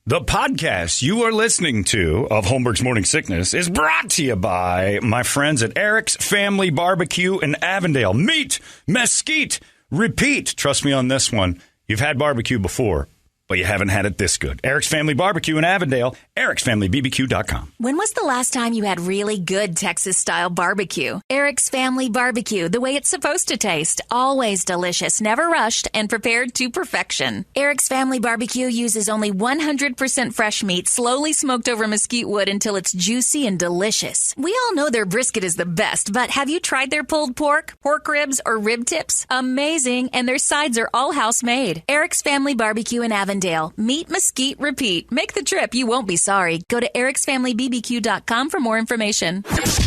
The podcast you are listening to of Holmberg's Morning Sickness is brought to you by my friends at Eric's Family Barbecue in Avondale. Meet, mesquite, repeat. Trust me on this one. You've had barbecue before, but you haven't had it this good. Eric's Family Barbecue in Avondale, ericsfamilybbq.com. When was the last time you had really good Texas-style barbecue? Eric's Family Barbecue, the way it's supposed to taste. Always delicious, never rushed, and prepared to perfection. Eric's Family Barbecue uses only 100% fresh meat, slowly smoked over mesquite wood until it's juicy and delicious. We all know their brisket is the best, but have you tried their pulled pork, pork ribs, or rib tips? Amazing, and their sides are all house-made. Eric's Family Barbecue in Avondale. Meet, mesquite, repeat. Make the trip. You won't be sorry. Go to ericsfamilybbq.com for more information.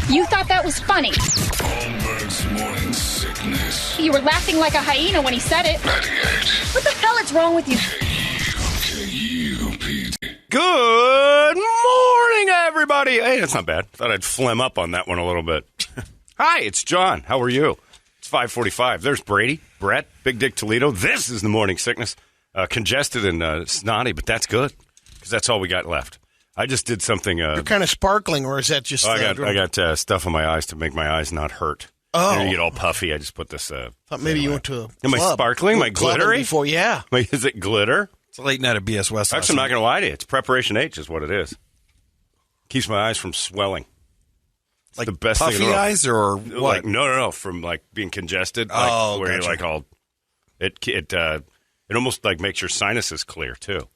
You thought that was funny. Holmberg's Morning Sickness. You were laughing like a hyena when he said it. 98. What the hell is wrong with you? K-U-P-D. Good morning, everybody. Hey, that's not bad. Thought I'd phlegm up on that one a little bit. Hi, it's John. How are you? It's 5:45. There's Brady, Brett, Big Dick Toledo. This is the Morning Sickness. Congested and snotty, but that's good because that's all we got left. I just did something. You're kind of sparkling, or is that just? I got stuff on my eyes to make my eyes not hurt. Oh, you get all puffy. I just put this. Thought maybe you went to a Am I club. sparkling? Am I glittery? Before, yeah. Wait, is it glitter? It's a late night at BS West. Actually, I'm not going to lie to you. It's Preparation H is what it is. Keeps my eyes from swelling. It's like the best puffy thing in the world. eyes or what? Like, no, from like being congested. Oh, where gotcha. you're like all it almost like makes your sinuses clear too.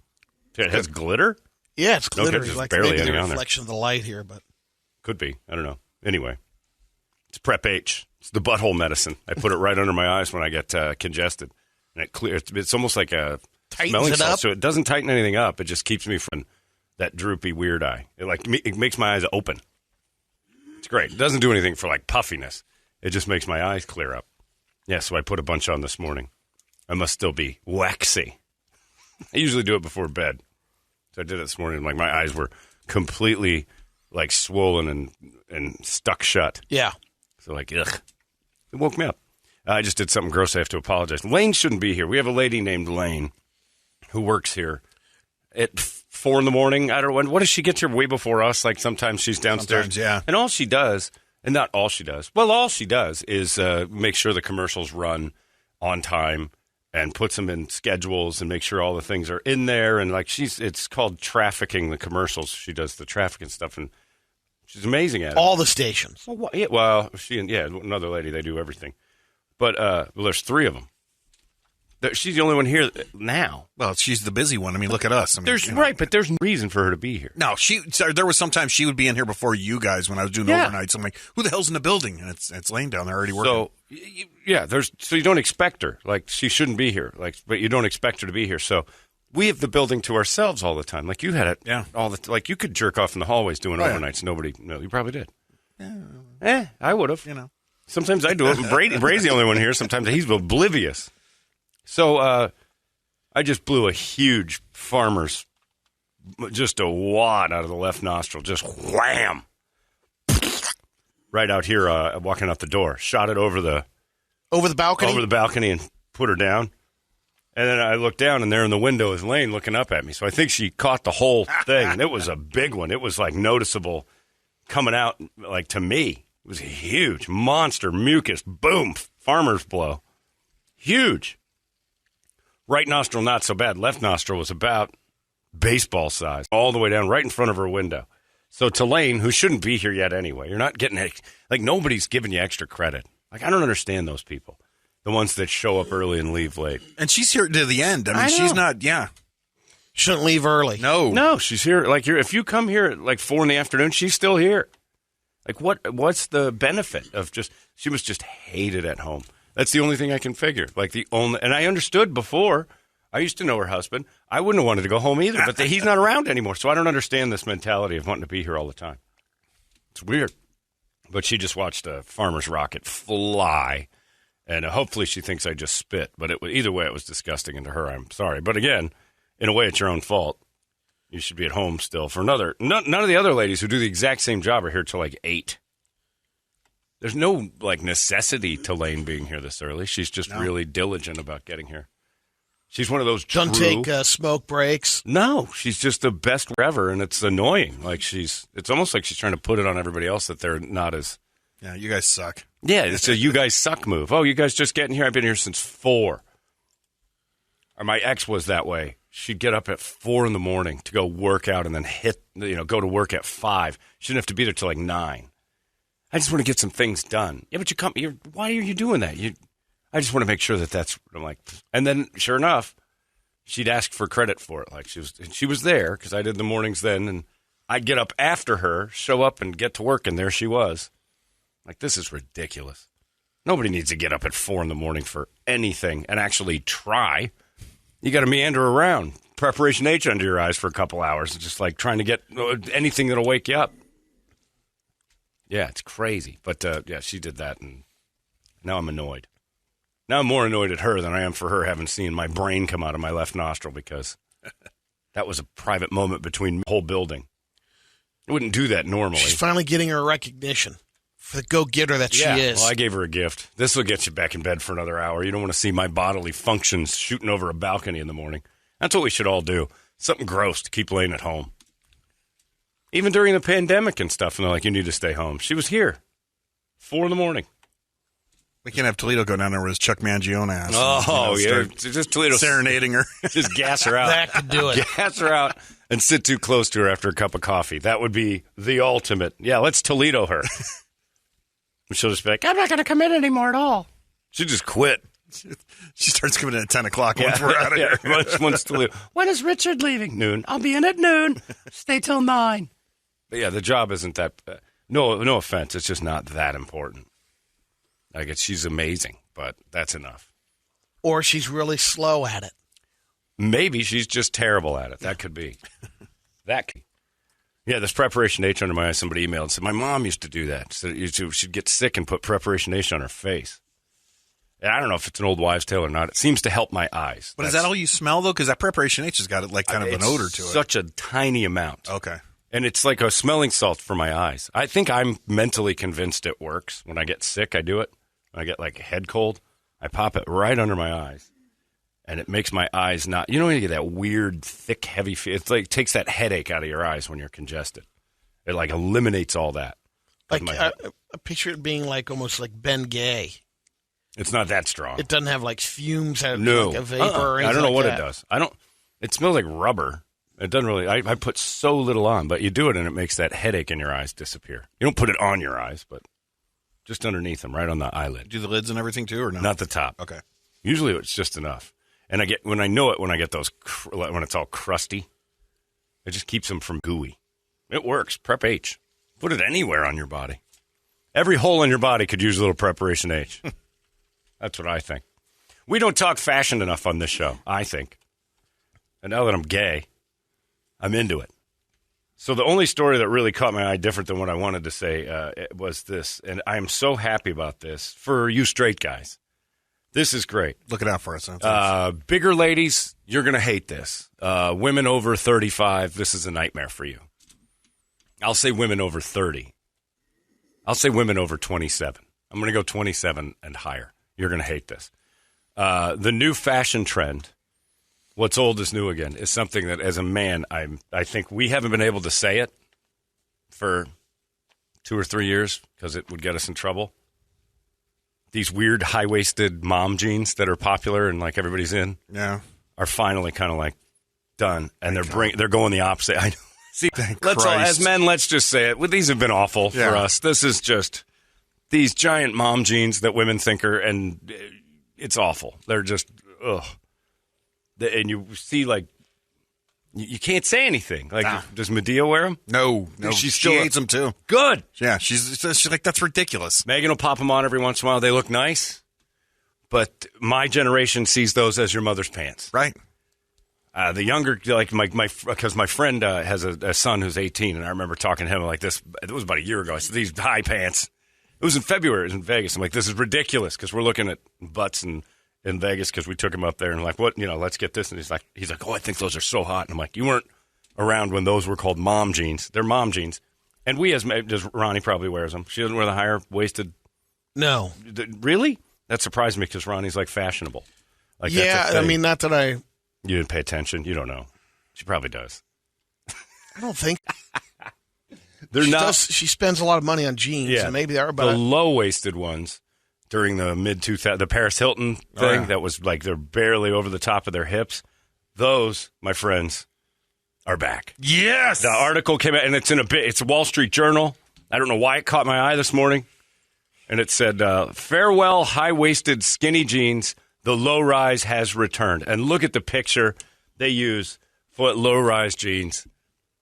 It has glitter. Yeah, it's No, glittery. there's Like barely maybe the any on there. reflection of the light here, but Could be. I don't know. Anyway, it's Prep H. It's the butthole medicine. I put it right under my eyes when I get congested, and it clears. It's almost like a Tightens smelling it salve. up? So it doesn't tighten anything up. It just keeps me from that droopy weird eye. It makes my eyes open. It's great. It doesn't do anything for like puffiness. It just makes my eyes clear up. Yeah. So I put a bunch on this morning. I must still be waxy. I usually do it before bed. So I did it this morning. Like my eyes were completely like swollen and stuck shut. yeah. So like, ugh. It woke me up. I just did something gross. I have to apologize. Lane shouldn't be here. We have a lady named Lane who works here at 4 in the morning. I don't know. What does she get here way before us? Like sometimes she's downstairs. Sometimes, yeah. And all she does, and not all she does, well, all she does is make sure the commercials run on time and puts them in schedules and make sure all the things are in there. And like it's called trafficking the commercials. She does the trafficking stuff, and she's amazing at it. All the stations. Well, she and another lady, they do everything. But there's 3 of them. She's the only one here now. Well, she's the busy one. I mean, look at us. I mean, Right, but there's no reason for her to be here. No, there was sometimes she would be in here before you guys when I was doing overnights. I'm like, who the hell's in the building? And it's laying down there already working. So, so you don't expect her. Like, she shouldn't be here. Like, but you don't expect her to be here. So we have the building to ourselves all the time. Like, you had it all the like, you could jerk off in the hallways doing overnights. No, you probably did. I would have. You know. Sometimes I do it. Brady's the only one here. Sometimes he's oblivious. So I just blew a huge farmer's, just a wad out of the left nostril. Just wham. Right out here, walking out the door. Shot it over the balcony? Over the balcony and put her down. And then I looked down, and there in the window is Lane looking up at me. So I think she caught the whole thing. And it was a big one. It was, like, noticeable coming out, like, to me. It was a huge monster mucus. Boom. Farmer's blow. Huge. Right nostril, not so bad. Left nostril was about baseball size. All the way down right in front of her window. So to Lane, who shouldn't be here yet anyway, you're not getting it. Like, nobody's giving you extra credit. Like, I don't understand those people. The ones that show up early and leave late. And she's here to the end. I mean, she's not, Shouldn't leave early. No, she's here. Like, if you come here at like 4 in the afternoon, she's still here. Like, what's the benefit of she was just hated at home. That's the only thing I can figure. Like, and I understood before. I used to know her husband. I wouldn't have wanted to go home either, but he's not around anymore. So I don't understand this mentality of wanting to be here all the time. It's weird. But she just watched a farmer's rocket fly, and hopefully she thinks I just spit. But either way, it was disgusting, and to her, I'm sorry. But again, in a way, it's your own fault. You should be at home still for another. None of the other ladies who do the exact same job are here till like 8. There's no like necessity to Lane being here this early. She's just really diligent about getting here. She's one of those Don't take smoke breaks. No, she's just the best ever, and it's annoying. Like it's almost like she's trying to put it on everybody else that they're not as. Yeah, you guys suck. Yeah, it's a you guys suck move. Oh, you guys just getting here? I've been here since 4. Or my ex was that way. She'd get up at 4 in the morning to go work out and then go to work at 5. She didn't have to be there till like 9. I just want to get some things done. Yeah, but why are you doing that? I just want to make sure that's. I'm like, and then sure enough, she'd ask for credit for it. Like she was there because I did the mornings then, and I'd get up after her, show up, and get to work, and there she was. Like, this is ridiculous. Nobody needs to get up at 4 in the morning for anything and actually try. You got to meander around, preparation H under your eyes for a couple hours, just like trying to get anything that'll wake you up. Yeah, it's crazy. But, yeah, she did that, and now I'm annoyed. Now I'm more annoyed at her than I am for her having seen my brain come out of my left nostril because that was a private moment between the whole building. I wouldn't do that normally. She's finally getting her recognition for the go-getter that she is. Well, I gave her a gift. This will get you back in bed for another hour. You don't want to see my bodily functions shooting over a balcony in the morning. That's what we should all do. Something gross to keep laying at home. Even during the pandemic and stuff, and they're like, you need to stay home. She was here. 4 in the morning. We can't have Toledo go down there with his Chuck Mangione ass. Oh, yeah. Just Toledo serenading her. Just gas her out. That could do it. Gas her out and sit too close to her after a cup of coffee. That would be the ultimate. Yeah, let's Toledo her. She'll just be like, I'm not going to come in anymore at all. She'll just quit. She starts coming in at 10 o'clock once we're out of here. Once Toledo. When is Richard leaving? Noon. I'll be in at noon. Stay till 9. But yeah, the job isn't that. No offense. It's just not that important. I guess she's amazing, but that's enough. Or she's really slow at it. Maybe she's just terrible at it. That could be. Yeah, this preparation H under my eyes, somebody emailed and said, my mom used to do that. So she'd get sick and put preparation H on her face. And I don't know if it's an old wives' tale or not. It seems to help my eyes. But is that all you smell, though? Because that preparation H has got like kind of an odor to it. Such a tiny amount. Okay. And it's like a smelling salt for my eyes. I think I'm mentally convinced it works. When I get sick, I do it. When I get like a head cold, I pop it right under my eyes. And it makes my eyes not, when you get that weird, thick, heavy feel. It's like, it takes that headache out of your eyes when you're congested. It like eliminates all that. Like, I picture it being like almost like Ben Gay. It's not that strong. It doesn't have like fumes, like a vapor or anything. I don't know what that. it does. It smells like rubber. It doesn't really, I put so little on, but you do it and it makes that headache in your eyes disappear. You don't put it on your eyes, but just underneath them, right on the eyelid. Do the lids and everything too, or no? Not the top. Okay. Usually it's just enough. And when I get those, when it's all crusty, it just keeps them from gooey. It works. Prep H. Put it anywhere on your body. Every hole in your body could use a little preparation H. That's what I think. We don't talk fashion enough on this show, I think. And now that I'm gay, I'm into it. So the only story that really caught my eye different than what I wanted to say was this. And I am so happy about this for you straight guys. This is great. Look it out for us. Bigger ladies, you're going to hate this. Women over 35, this is a nightmare for you. I'll say women over 30. I'll say women over 27. I'm going to go 27 and higher. You're going to hate this. The new fashion trend, what's old is new again, is something that as a man, I think we haven't been able to say it for 2 or 3 years because it would get us in trouble. These weird high-waisted mom jeans that are popular and like everybody's in are finally kind of like done. And they're going the opposite. I know. See, as men, let's just say it. Well, these have been awful for us. This is just these giant mom jeans that women think are, and it's awful. They're just, ugh. And you see, like, you can't say anything. Like, does Medea wear them? No. She hates them too. Good. Yeah, she's like, that's ridiculous. Megan will pop them on every once in a while. They look nice. But my generation sees those as your mother's pants. Right. The younger, like because my friend has a son who's 18, and I remember talking to him like this. It was about a year ago. I said, these high pants. It was in February. It was in Vegas. I'm like, this is ridiculous because we're looking at butts in Vegas because we took him up there and like, what, let's get this. And he's like, oh, I think those are so hot. And I'm like, you weren't around when those were called mom jeans. They're mom jeans. And Ronnie probably wears them. She doesn't wear the higher waisted. No. Really? That surprised me because Ronnie's like fashionable. Like, Yeah, that's a I thing. mean, not that I You didn't pay attention. You don't know. She probably does. don't think. They're She not. does- she spends a lot of money on jeans, Yeah, and maybe they are, the but low-waisted ones during the mid-2000s, the Paris Hilton thing that was like they're barely over the top of their hips. Those, my friends, are back. Yes. The article came out, and it's in it's a Wall Street Journal. I don't know why it caught my eye this morning. And it said, farewell high-waisted skinny jeans. The low-rise has returned. And look at the picture they use for low-rise jeans.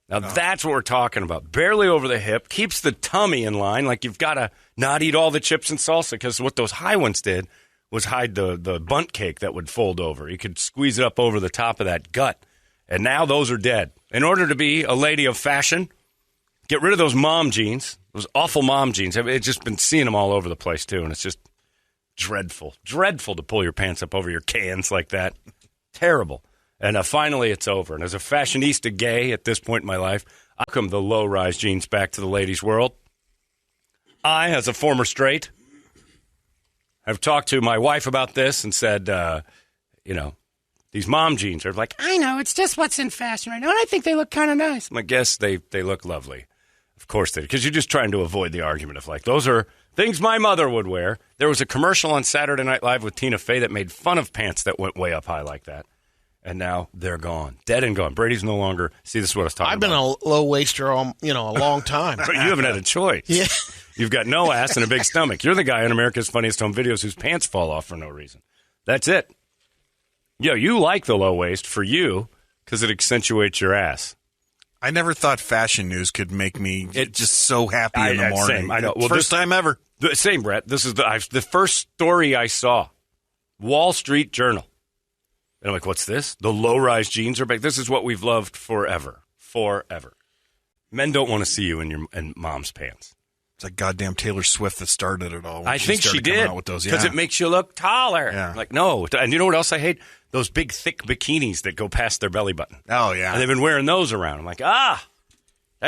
Now, that's what we're talking about. Barely over the hip, keeps the tummy in line. Like, you've got to not eat all the chips and salsa, because what those high ones did was hide the bunt cake that would fold over. You could squeeze it up over the top of that gut. And now those are dead. In order to be a lady of fashion, get rid of those mom jeans, those awful mom jeans. I've just been seeing them all over the place, too, and it's just dreadful. Dreadful to pull your pants up over your cans like that. Terrible. And finally, it's over. And as a fashionista gay at this point in my life, I welcome the low-rise jeans back to the ladies' world. I, as a former straight, have talked to my wife about this and said, these mom jeans are like, I know, it's just what's in fashion right now, and I think they look kind of nice. I guess they look lovely. Of course they do, because you're just trying to avoid the argument of, like, those are things my mother would wear. There was a commercial on Saturday Night Live with Tina Fey that made fun of pants that went way up high like that. And now they're gone. Dead and gone. Brady's no longer. See, this is what I was talking I've been about. a low-waister a long time. But you haven't had a choice. Yeah. You've got no ass and a big stomach. You're the guy on America's Funniest Home Videos whose pants fall off for no reason. That's it. Yo, you like the low waist for you because it accentuates your ass. I never thought fashion news could make me just so happy in the morning. Same, I know. Well, First time ever. Same, Brett. This is the first story I saw. Wall Street Journal. And I'm like, what's this? The low-rise jeans are back. This is what we've loved forever. Forever. Men don't want to see you in mom's pants. It's like goddamn Taylor Swift that started it all. I think she started coming did. out with those, Because it makes you look taller. Yeah. Like, no. And you know what else I hate? Those big, thick bikinis that go past their belly button. Oh, yeah. And they've been wearing those around. I'm like, that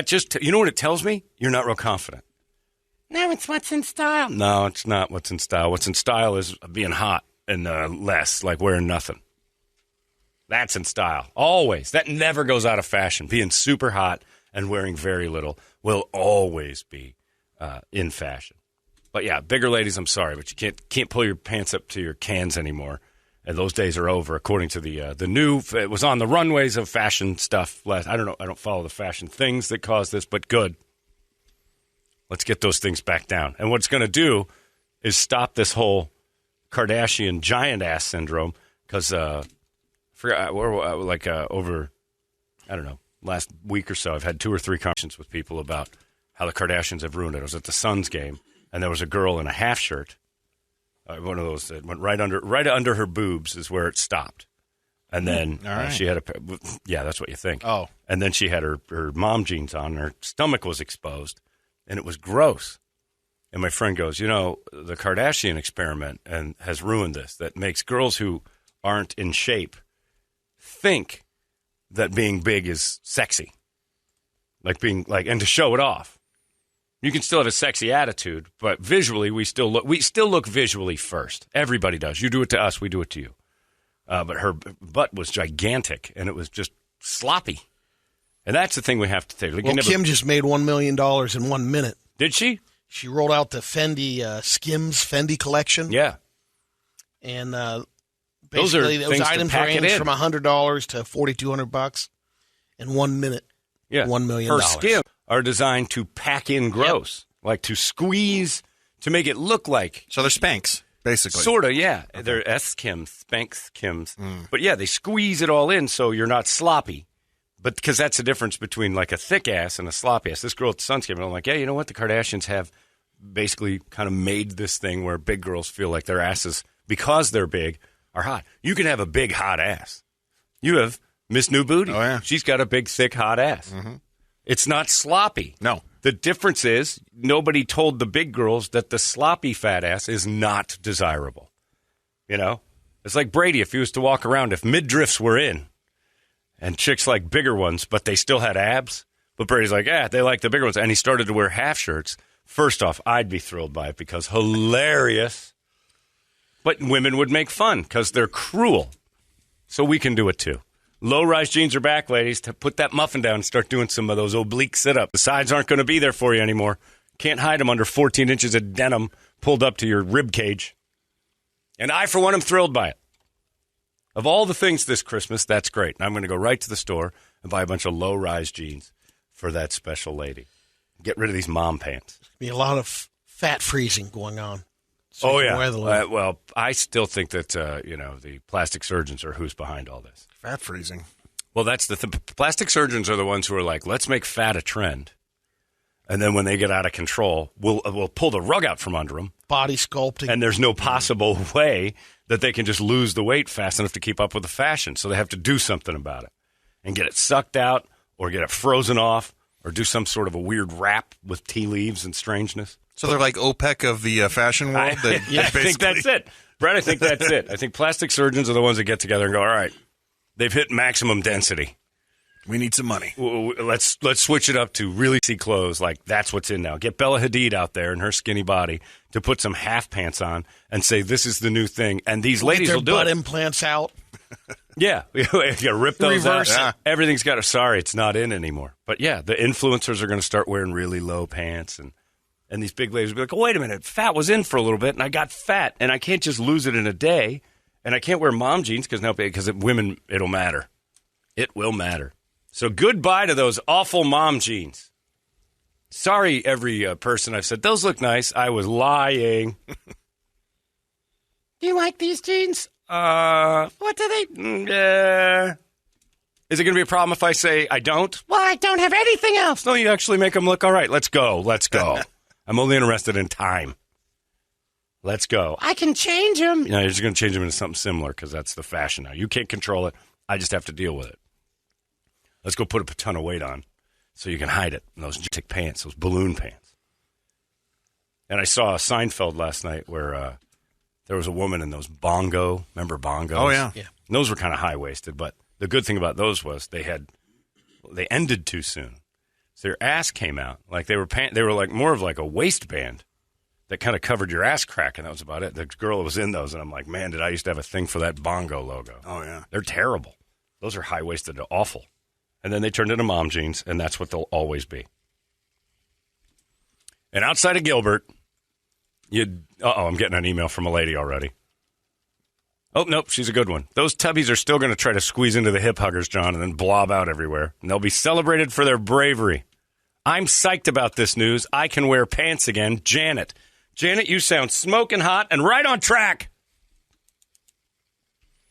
just, you know what it tells me? You're not real confident. No, it's what's in style. No, it's not what's in style. What's in style is being hot and less, like wearing nothing. That's in style. Always. That never goes out of fashion. Being super hot and wearing very little will always be in fashion. But yeah, bigger ladies, I'm sorry, but you can't pull your pants up to your cans anymore. And those days are over, according to the new. It was on the runways of fashion stuff. I don't know. I don't follow the fashion things that caused this, but good. Let's get those things back down. And what it's going to do is stop this whole Kardashian giant ass syndrome. Because over, I don't know, last week or so, I've had 2 or 3 conversations with people about how the Kardashians have ruined it. I was at the Suns game, and there was a girl in a half shirt. One of those that went right under her boobs is where it stopped. And then she had that's what you think. Oh. And then she had her mom jeans on, and her stomach was exposed, and it was gross. And my friend goes, the Kardashian experiment has ruined this. That makes girls who aren't in shape think that being big is sexy. And to show it off. You can still have a sexy attitude, but visually we still look visually first. Everybody does. You do it to us, we do it to you. But her butt was gigantic, and it was just sloppy. And that's the thing we have to take. Kim just made $1 million in 1 minute. Did she? She rolled out the Fendi Skims Fendi collection. Yeah. And basically those items range from $100 to $4,200 in 1 minute. Yeah. $1 million. Her Skims are designed to pack in gross, like to squeeze, to make it look like. So they're Spanx, basically. Sort of, yeah. Okay. They're S-Kims, Spanx Kims. But yeah, they squeeze it all in so you're not sloppy. But because that's the difference between like a thick ass and a sloppy ass. This girl at the Suns game, I'm like, yeah, you know what? The Kardashians have basically kind of made this thing where big girls feel like their asses, because they're big, are hot. You can have a big, hot ass. You have Miss New Booty. Oh, yeah. She's got a big, thick, hot ass. Mm-hmm. It's not sloppy. No. The difference is nobody told the big girls that the sloppy fat ass is not desirable. It's like Brady, if he was to walk around, if midriffs were in and chicks like bigger ones, but they still had abs. But Brady's like, they like the bigger ones. And he started to wear half shirts. First off, I'd be thrilled by it because hilarious. But women would make fun because they're cruel. So we can do it too. Low-rise jeans are back, ladies. To put that muffin down and start doing some of those oblique sit-ups. The sides aren't going to be there for you anymore. Can't hide them under 14 inches of denim pulled up to your rib cage. And I, for one, am thrilled by it. Of all the things this Christmas, that's great. And I'm going to go right to the store and buy a bunch of low-rise jeans for that special lady. Get rid of these mom pants. Be a lot of fat freezing going on. So Oh, you can yeah. wear the little- Well, I still think that, the plastic surgeons are who's behind all this. Fat freezing. Well, that's the plastic surgeons are the ones who are like, let's make fat a trend. And then when they get out of control, we'll pull the rug out from under them. body sculpting. And there's no possible way that they can just lose the weight fast enough to keep up with the fashion. So they have to do something about it and get it sucked out or get it frozen off or do some sort of a weird wrap with tea leaves and strangeness. So they're like OPEC of the fashion world? I think that's it. Brett, I think that's it. I think plastic surgeons are the ones that get together and go, all right, they've hit maximum density. We need some money. Let's switch it up to really see clothes like that's what's in now. Get Bella Hadid out there in her skinny body to put some half pants on and say this is the new thing. And these ladies will do butt it. implants out. Yeah, you rip those Reverse out. it. Everything's got sorry, it's not in anymore. But yeah, the influencers are going to start wearing really low pants and these big ladies will be like, oh, wait a minute, fat was in for a little bit and I got fat and I can't just lose it in a day and I can't wear mom jeans because women, it'll matter. It will matter. So goodbye to those awful mom jeans. Sorry, every person I've said, those look nice. I was lying. Do you like these jeans? What do they... Is it going to be a problem if I say I don't? Well, I don't have anything else. No, you actually make them look all right. Let's go. I'm only interested in time. Let's go. I can change them. You're just going to change them into something similar because that's the fashion now. You can't control it. I just have to deal with it. Let's go put a ton of weight on so you can hide it in those thick pants, those balloon pants. And I saw Seinfeld last night where there was a woman in those bongo. Remember bongos? Oh, yeah. Yeah. And those were kind of high-waisted, but the good thing about those was they ended too soon. So their ass came out. Like they were like more of like a waistband that kind of covered your ass crack, and that was about it. The girl that was in those, and I'm like, man, did I used to have a thing for that bongo logo. Oh, yeah. They're terrible. Those are high-waisted, awful. And then they turned into mom jeans, and that's what they'll always be. And outside of Gilbert, I'm getting an email from a lady already. Oh, nope, she's a good one. Those tubbies are still going to try to squeeze into the hip huggers, John, and then blob out everywhere. And they'll be celebrated for their bravery. I'm psyched about this news. I can wear pants again. Janet, you sound smoking hot and right on track.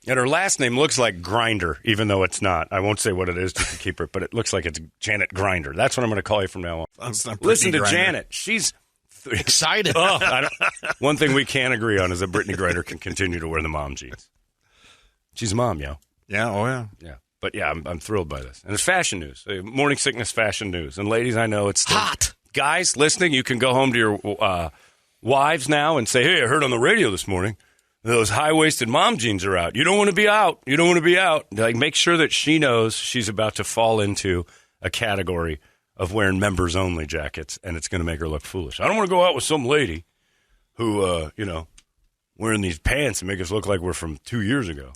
And her last name looks like Grinder, even though it's not. I won't say what it is just to keep her, but it looks like it's Janet Grinder. That's what I'm going to call you from now on. Listen to Janet. She's Excited. One thing we can agree on is that Brittany Grinder can continue to wear the mom jeans. She's a mom, yo. Yeah, oh, yeah. Yeah. But, yeah, I'm thrilled by this. And it's fashion news. Morning sickness fashion news. And, ladies, I know it's still hot. Guys, listening, you can go home to your wives now and say, hey, I heard on the radio this morning those high-waisted mom jeans are out. You don't want to be out. You don't want to be out. Like, make sure that she knows she's about to fall into a category of wearing members-only jackets, and it's going to make her look foolish. I don't want to go out with some lady who, wearing these pants and make us look like we're from 2 years ago.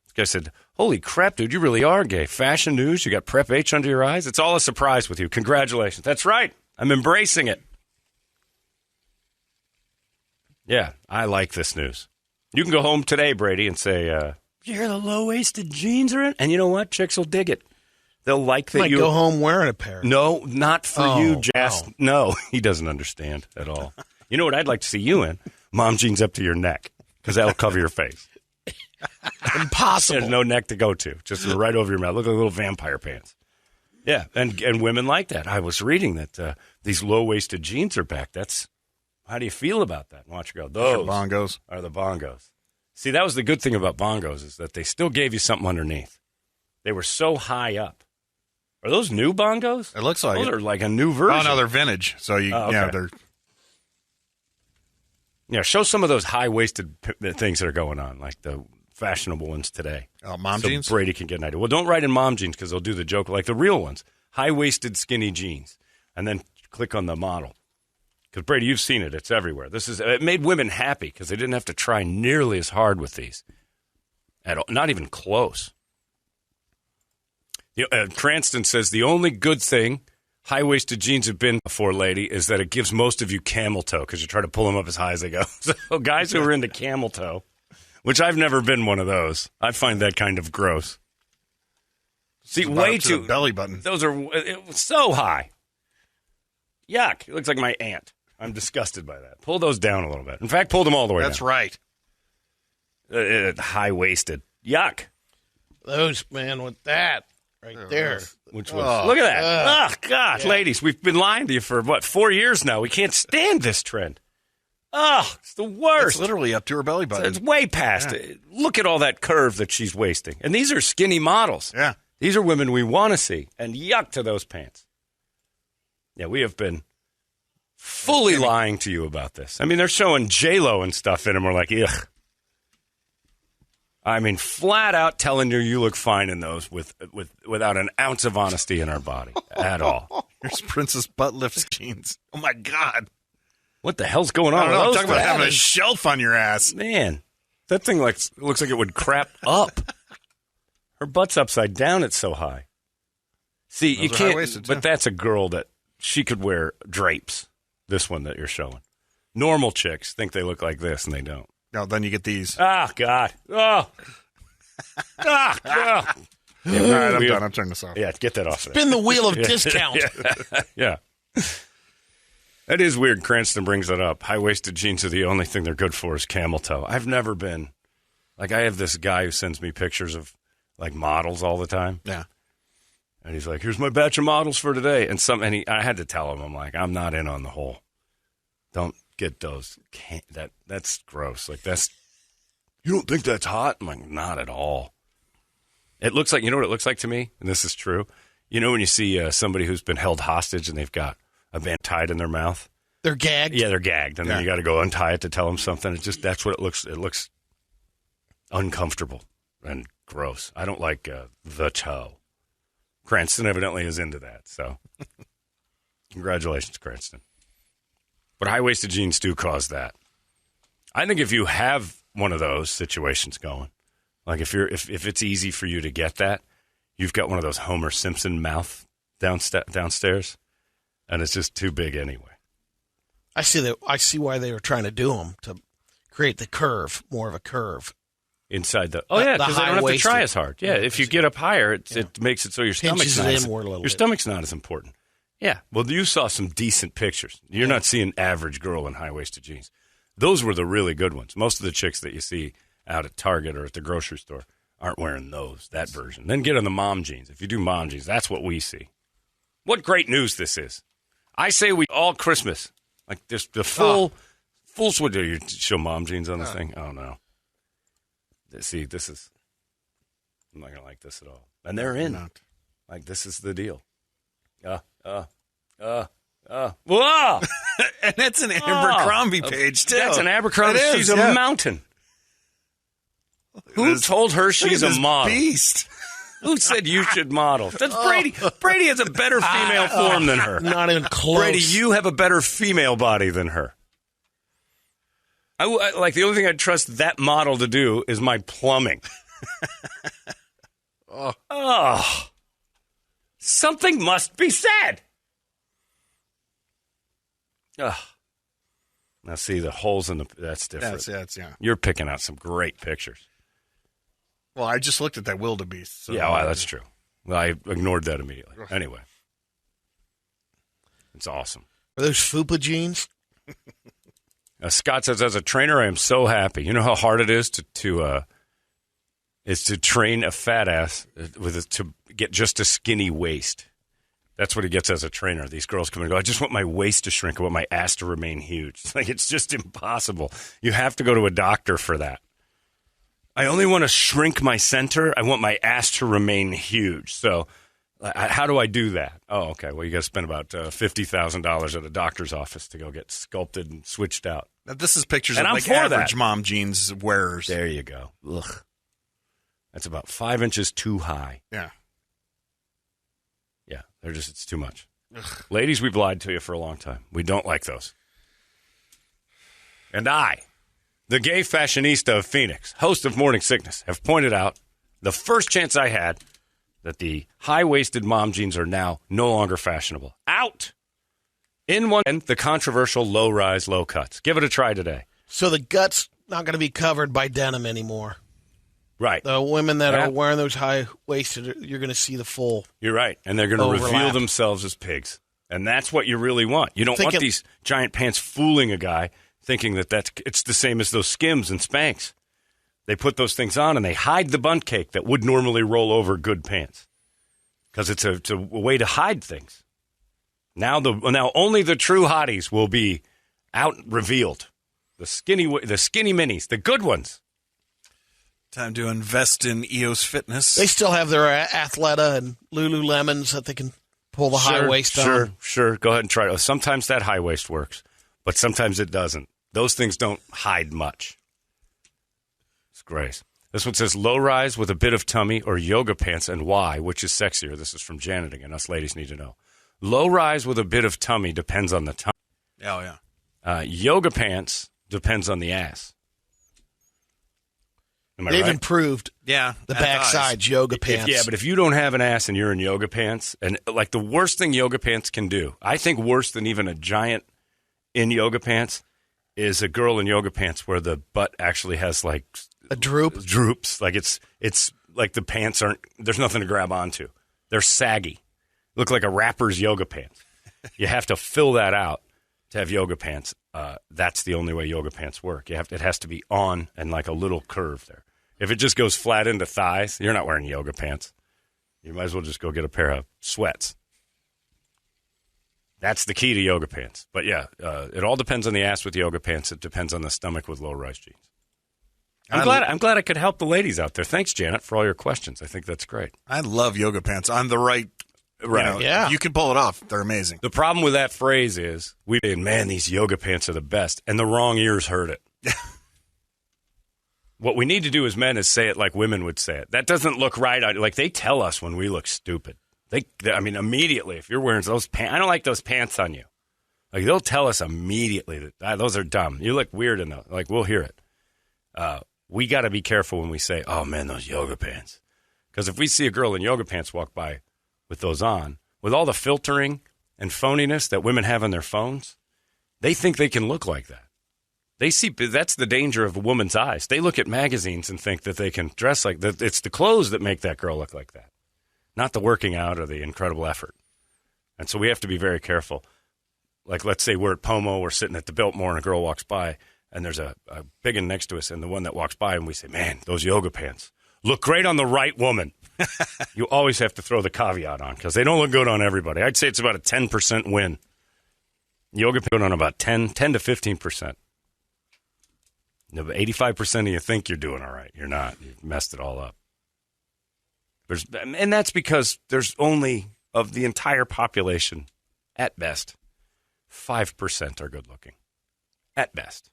This guy said, holy crap, dude, you really are gay. Fashion news, you got Prep H under your eyes. It's all a surprise with you. Congratulations. That's right. I'm embracing it. Yeah, I like this news. You can go home today, Brady, and say, you hear the low-waisted jeans are in? And you know what? Chicks will dig it. They'll like that you go home wearing a pair. No, not for you, Jess. No, he doesn't understand at all. You know what I'd like to see you in? Mom jeans up to your neck, because that'll cover your face. Impossible. There's no neck to go to, just right over your mouth. Look like little vampire pants. Yeah, and women like that. I was reading that these low-waisted jeans are back. How do you feel about that? Watch her go. Those bongos are the bongos. See, that was the good thing about bongos is that they still gave you something underneath. They were so high up. Are those new bongos? It looks like those it. are like a new version. Oh, no, they're vintage. So, they're... Yeah, show some of those high-waisted things that are going on, like the fashionable ones today. Mom jeans? Brady can get an idea. Well, don't write in mom jeans because they'll do the joke like the real ones. High-waisted skinny jeans. And then click on the model. Because, Brady, you've seen it. It's everywhere. It made women happy because they didn't have to try nearly as hard with these. At all. Not even close. Cranston says the only good thing high-waisted jeans have been for, lady, is that it gives most of you camel toe because you try to pull them up as high as they go. So guys who are into camel toe, which I've never been one of those, I find that kind of gross. See, way too belly button. Those are it was so high. Yuck! It looks like my aunt. I'm disgusted by that. Pull those down a little bit. In fact, pull them all the way down. That's right. High-waisted. Yuck. Those, man, with that right there. Which was, look at that. Oh, God, ladies, we've been lying to you for, 4 years now. We can't stand this trend. Oh, it's the worst. It's literally up to her belly button. It's way past it. Look at all that curve that she's wasting. And these are skinny models. Yeah. These are women we want to see. And yuck to those pants. Yeah, we have been fully lying to you about this. I mean, they're showing J-Lo and stuff in them. We're like, ugh. I mean, flat out telling you look fine in those without an ounce of honesty in our body at all. Here's Princess Butt Lifts jeans. Oh, my God. What the hell's going on? I don't know. with those Talk about things? having a shelf on your ass. Man, that thing looks like it would crap up. Her butt's upside down. It's so high. See, you can't. But that's a girl that she could wear drapes. This one that you're showing. Normal chicks think they look like this, and they don't. No, then you get these. Ah, God. Oh. God. Yeah, all right, I'm done. I'm turning this off. Yeah, get that off. Spin the wheel of discount. Yeah. That is weird. Cranston brings it up. High-waisted jeans are the only thing they're good for is camel toe. I've never been. Like, I have this guy who sends me pictures of, like, models all the time. Yeah. And he's like, here's my batch of models for today. And I had to tell him, I'm like, I'm not in on the whole. Don't get those. That's gross. Like, you don't think that's hot? I'm like, not at all. It looks like, you know what it looks like to me? And this is true. You know when you see somebody who's been held hostage and they've got a band tied in their mouth? They're gagged? Yeah, they're gagged. And then you got to go untie it to tell them something. That's what it looks. It looks uncomfortable and gross. I don't like the toe. Cranston evidently is into that. So congratulations, Cranston. But high-waisted jeans do cause that. I think if you have one of those situations going, like if it's easy for you to get that, you've got one of those Homer Simpson mouth downstairs, and it's just too big anyway. I see why they were trying to do them, to create the curve, more of a curve. Inside the because they don't have to try as hard. Yeah, if you get up higher, it makes it so your stomach's not as important. Yeah, well, you saw some decent pictures. You're not seeing average girl in high-waisted jeans. Those were the really good ones. Most of the chicks that you see out at Target or at the grocery store aren't wearing that version. Then get on the mom jeans. If you do mom jeans, that's what we see. What great news this is. I say we all Christmas. Like this, the full what do you show mom jeans on this thing? Oh, no. See, this is, I'm not going to like this at all. And they're in. Like, this is the deal. Whoa! And that's an Abercrombie page, too. That's an Abercrombie. She's a mountain. Who told her she's a model? Beast. Who said you should model? That's Brady. Brady has a better female form than her. Not even close. Brady, you have a better female body than her. I like the only thing I'd trust that model to do is my plumbing. Something must be said. Now see the holes in that's different. Yeah. You're picking out some great pictures. Well, I just looked at that wildebeest. So. Yeah, well, that's true. Well, I ignored that immediately. Anyway, it's awesome. Are those FUPA jeans? Scott says, as a trainer, I am so happy. You know how hard it is to train a fat ass to get just a skinny waist. That's what he gets as a trainer. These girls come and go, I just want my waist to shrink. I want my ass to remain huge. It's just impossible. You have to go to a doctor for that. I only want to shrink my center. I want my ass to remain huge. So how do I do that? Oh, okay. Well, you got to spend about $50,000 at a doctor's office to go get sculpted and switched out. Now, this is pictures and of I'm like for average that. Mom jeans wearers. There you go. Ugh. That's about 5 inches too high. Yeah. Yeah, it's too much. Ugh. Ladies, we've lied to you for a long time. We don't like those. and I, the gay fashionista of Phoenix, host of Morning Sickness, have pointed out the first chance I had that the high-waisted mom jeans are now no longer fashionable. Out! In one end, the controversial low-rise, low cuts. Give it a try today. So the gut's not going to be covered by denim anymore. Right. The women that are wearing those high-waisted, you're going to see the full. You're right. And they're going to reveal themselves as pigs. And that's what you really want. You don't want these giant pants fooling a guy thinking that it's the same as those Skims and Spanx. They put those things on and they hide the bunt cake that would normally roll over good pants. Because it's a way to hide things. Now only the true hotties will be out revealed. The skinny minis, the good ones. Time to invest in EOS Fitness. They still have their Athleta and Lululemons that they can pull the high waist on. Sure. Go ahead and try it. Sometimes that high waist works, but sometimes it doesn't. Those things don't hide much. It's great. This one says low rise with a bit of tummy or yoga pants, and why? Which is sexier? This is from Janet again. Us ladies need to know. Low rise with a bit of tummy depends on the tummy. Oh, yeah. Yoga pants depends on the ass. Am I They've right? improved the backside's yoga pants. But if you don't have an ass and you're in yoga pants, and like the worst thing yoga pants can do, I think worse than even a giant in yoga pants, is a girl in yoga pants where the butt actually has like a droops. Like it's like the pants there's nothing to grab onto. They're saggy. Look like a rapper's yoga pants. You have to fill that out to have yoga pants. That's the only way yoga pants work. It has to be on and like a little curve there. If it just goes flat into thighs, you're not wearing yoga pants. You might as well just go get a pair of sweats. That's the key to yoga pants. But yeah, it all depends on the ass with yoga pants. It depends on the stomach with low-rise jeans. I'm glad I could help the ladies out there. Thanks, Janet, for all your questions. I think that's great. I love yoga pants. On the right. Yeah. You can pull it off. They're amazing. The problem with that phrase is, man, these yoga pants are the best. And the wrong ears heard it. What we need to do as men is say it like women would say it. That doesn't look right. Like, they tell us when we look stupid. Immediately, if you're wearing those pants, I don't like those pants on you. Like, they'll tell us immediately that those are dumb. You look weird in those. Like, we'll hear it. We got to be careful when we say, oh, man, those yoga pants. Because if we see a girl in yoga pants walk by with those on, with all the filtering and phoniness that women have on their phones, they think they can look like that. That's the danger of a woman's eyes. They look at magazines and think that they can dress like that. It's the clothes that make that girl look like that, not the working out or the incredible effort. And so we have to be very careful. Like, let's say we're at Pomo, we're sitting at the Biltmore, and a girl walks by, and there's a big one next to us, and the one that walks by, and we say, man, those yoga pants look great on the right woman. You always have to throw the caveat on, because they don't look good on everybody. I'd say it's about a 10% win. Yoga pants on about 10 to 15%. 85% of you think you're doing all right. You're not. You've messed it all up. And that's because there's only, of the entire population, at best, 5% are good looking. At best.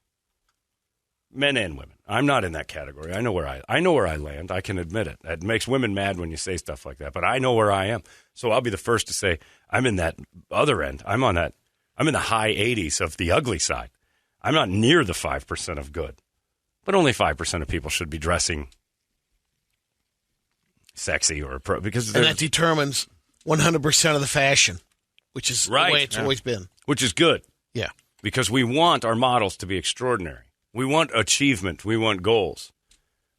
Men and women. I'm not in that category. I know where I land. I can admit it. It makes women mad when you say stuff like that, but I know where I am. So I'll be the first to say I'm in that other end. I'm in the high 80s of the ugly side. I'm not near the 5% of good. But only 5% of people should be dressing sexy or because and that determines 100% of the fashion, which is the way it's always been. Which is good. Yeah. Because we want our models to be extraordinary. We want achievement. We want goals.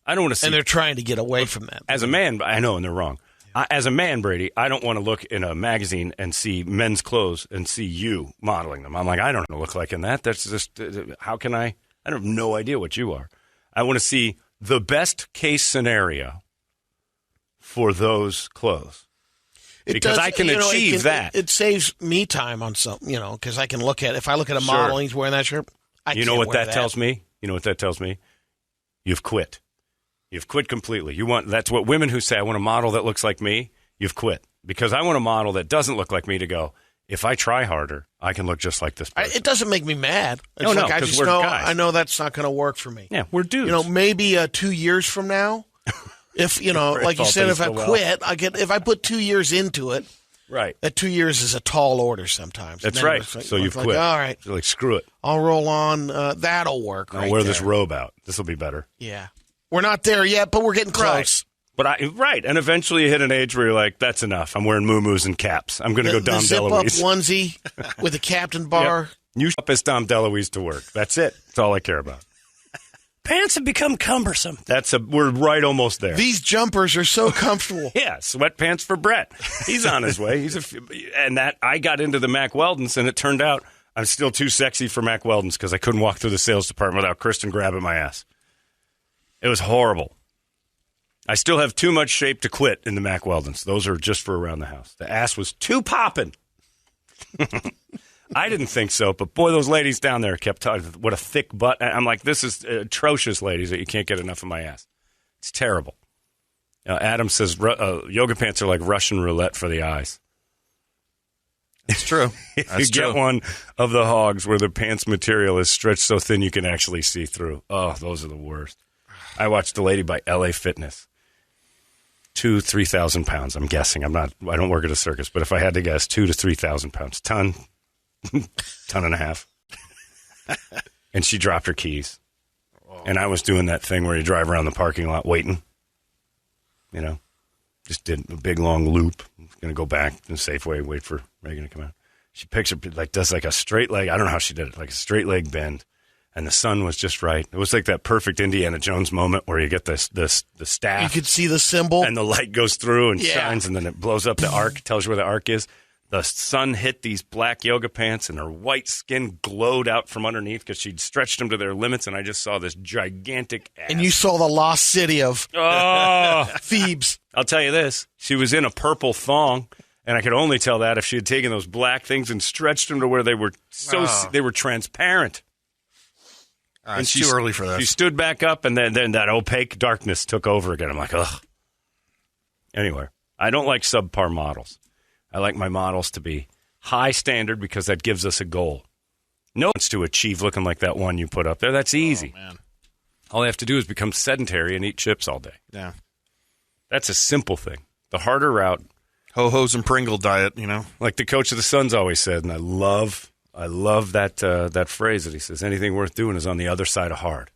I don't want to see. And they're trying to get away from that. As a man, I know, and they're wrong. As a man, Brady, I don't want to look in a magazine and see men's clothes and see you modeling them. I'm like, I don't look like in that. That's just, how can I have no idea what you are. I want to see the best case scenario for those clothes. Because I can achieve that. It saves me time on something, because I can look at, if I look at a model and he's wearing that shirt, You know what that tells me? You've quit. You've quit completely. That's what women who say, I want a model that looks like me, you've quit. Because I want a model that doesn't look like me to go, if I try harder, I can look just like this person. It doesn't make me mad. No, because we're guys. I know that's not going to work for me. Yeah, we're dudes. Maybe 2 years from now, if, like you said, if I quit, if I put 2 years into it, Right. That 2 years is a tall order sometimes. That's And then right. it's like- So you've like, quit. All right. You're like, screw it. I'll roll on. That'll work. I'll right wear there. this robe out. This will be better. Yeah. We're not there yet, but we're getting close. But and eventually you hit an age where you're like, that's enough. I'm wearing muumuus and caps. I'm going to go Dom the zip-up DeLuise. onesie with a captain bar. Yep. You up as Dom DeLuise to work. That's it. That's all I care about. Pants have become cumbersome. We're right almost there. These jumpers are so comfortable. Yeah, sweatpants for Brett. He's on his way. I got into the Mack Weldons, and it turned out I'm still too sexy for Mack Weldons because I couldn't walk through the sales department without Kristen grabbing my ass. It was horrible. I still have too much shape to quit in the Mack Weldons. Those are just for around the house. The ass was too popping. I didn't think so, but boy, those ladies down there kept talking. What a thick butt. I'm like, this is atrocious, ladies, that you can't get enough of my ass. It's terrible. Adam says yoga pants are like Russian roulette for the eyes. It's true. If you get one of the hogs where the pants material is stretched so thin you can actually see through. Oh, those are the worst. I watched a lady by LA Fitness. 3,000 pounds, I'm guessing. I don't work at a circus, but if I had to guess, 2,000 to 3,000 pounds. Ton and a half. And she dropped her keys. And I was doing that thing where you drive around the parking lot waiting. You know, just did a big long loop. Going to go back to the Safeway, wait for Megan to come out. She picks her, does like a straight leg. I don't know how she did it, like a straight leg bend. And the sun was just right. It was like that perfect Indiana Jones moment where you get the staff. You could see the symbol. And the light goes through and shines, and then it blows up the arc, tells you where the arc is. The sun hit these black yoga pants, and her white skin glowed out from underneath because she'd stretched them to their limits, and I just saw this gigantic ass. And you saw the lost city of Thebes. I'll tell you this. She was in a purple thong, and I could only tell that if she had taken those black things and stretched them to where they were they were transparent. It's too early for that. She stood back up, and then that opaque darkness took over again. I'm like, ugh. Anyway, I don't like subpar models. I like my models to be high standard because that gives us a goal. No one's to achieve looking like that one you put up there. That's easy. Oh, man. All they have to do is become sedentary and eat chips all day. Yeah. That's a simple thing. The harder route. Ho-Hos and Pringle diet, you know. Like the coach of the Suns always said, and I love that phrase that he says, anything worth doing is on the other side of hard.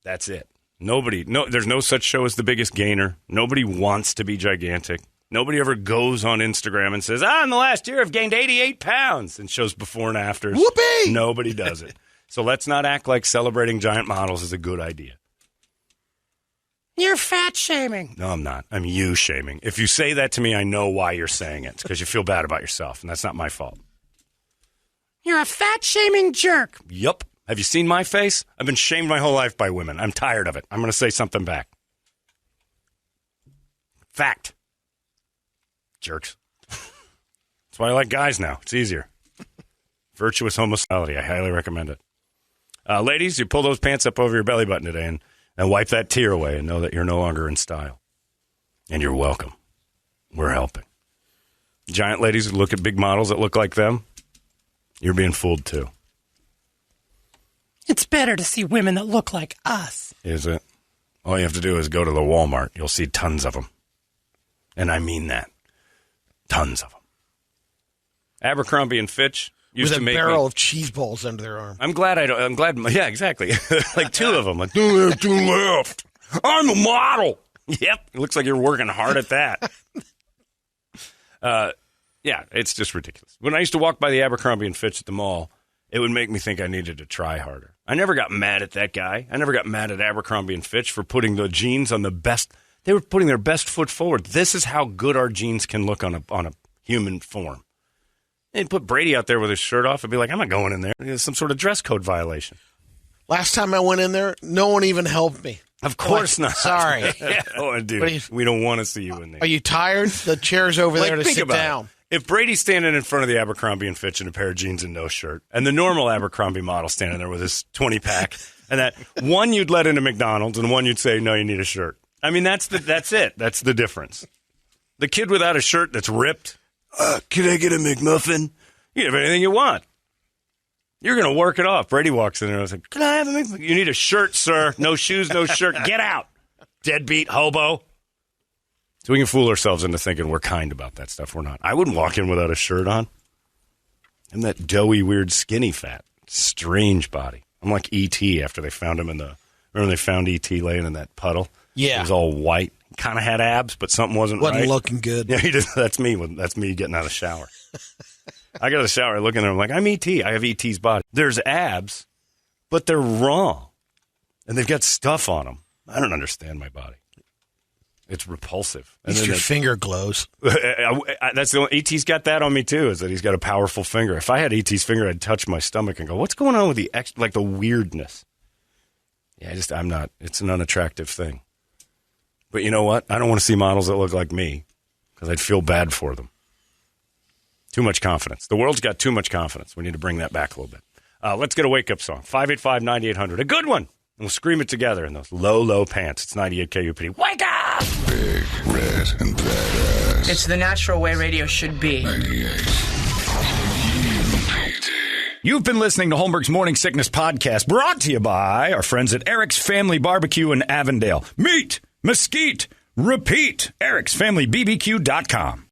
That's it. There's no such show as The Biggest Gainer. Nobody wants to be gigantic. Nobody ever goes on Instagram and says, in the last year I've gained 88 pounds and shows before and afters. Whoopee! Nobody does it. So let's not act like celebrating giant models is a good idea. You're fat shaming. No, I'm not. I'm you shaming. If you say that to me, I know why you're saying it. It's because you feel bad about yourself, and that's not my fault. You're a fat shaming jerk. Yup. Have you seen my face? I've been shamed my whole life by women. I'm tired of it. I'm going to say something back. Fact. Jerks. That's why I like guys now. It's easier. Virtuous homosexuality. I highly recommend it. Ladies, you pull those pants up over your belly button today and wipe that tear away and know that you're no longer in style. And you're welcome. We're helping. Giant ladies who look at big models that look like them, you're being fooled too. It's better to see women that look like us. Is it? All you have to do is go to the Walmart. You'll see tons of them. And I mean that. Tons of them. Abercrombie and Fitch used with to a make barrel of cheese balls under their arm. I'm glad. Yeah, exactly. Like two of them. Like, don't have two left. I'm a model. Yep. It looks like you're working hard at that. Yeah, it's just ridiculous. When I used to walk by the Abercrombie and Fitch at the mall, it would make me think I needed to try harder. I never got mad at that guy. I never got mad at Abercrombie and Fitch for putting the jeans on the best. They were putting their best foot forward. This is how good our jeans can look on a human form. They'd put Brady out there with his shirt off and be like, I'm not going in there. There's some sort of dress code violation. Last time I went in there, no one even helped me. Of course not. Sorry. Oh, dude, we don't want to see you in there. Are you tired? The chair's over there to think sit about down. It. If Brady's standing in front of the Abercrombie and Fitch in a pair of jeans and no shirt, and the normal Abercrombie model standing there with his 20-pack, and that one you'd let into McDonald's and one you'd say, no, you need a shirt. I mean, that's it. That's the difference. The kid without a shirt that's ripped, can I get a McMuffin? You can have anything you want. You're going to work it off. Brady walks in there and I was like, can I have a McMuffin? You need a shirt, sir. No shoes, no shirt. Get out. Deadbeat hobo. So we can fool ourselves into thinking we're kind about that stuff. We're not. I wouldn't walk in without a shirt on. I'm that doughy, weird, skinny fat. Strange body. I'm like E.T. after they found him remember they found E.T. laying in that puddle? Yeah. He was all white. Kind of had abs, but something wasn't right. Wasn't looking good. Yeah, that's me. That's me getting out of the shower. I got out of the shower, I look in there, I'm like, I'm E.T. I have E.T.'s body. There's abs, but they're wrong. And they've got stuff on them. I don't understand my body. It's repulsive. At least your finger glows. That's the only, E.T.'s got that on me too. Is that he's got a powerful finger. If I had E.T.'s finger, I'd touch my stomach and go, "What's going on with the the weirdness?" Yeah, I'm not. It's an unattractive thing. But you know what? I don't want to see models that look like me because I'd feel bad for them. Too much confidence. The world's got too much confidence. We need to bring that back a little bit. Let's get a wake up song. 585-9800. A good one. And we'll scream it together in those low, low pants. It's 98 KUPD. Wake up! Big, red, and badass. It's the natural way radio should be. 98 KUPD. You've been listening to Holmberg's Morning Sickness Podcast, brought to you by our friends at Eric's Family Barbecue in Avondale. Meet, mesquite, repeat. Eric'sFamilyBBQ.com.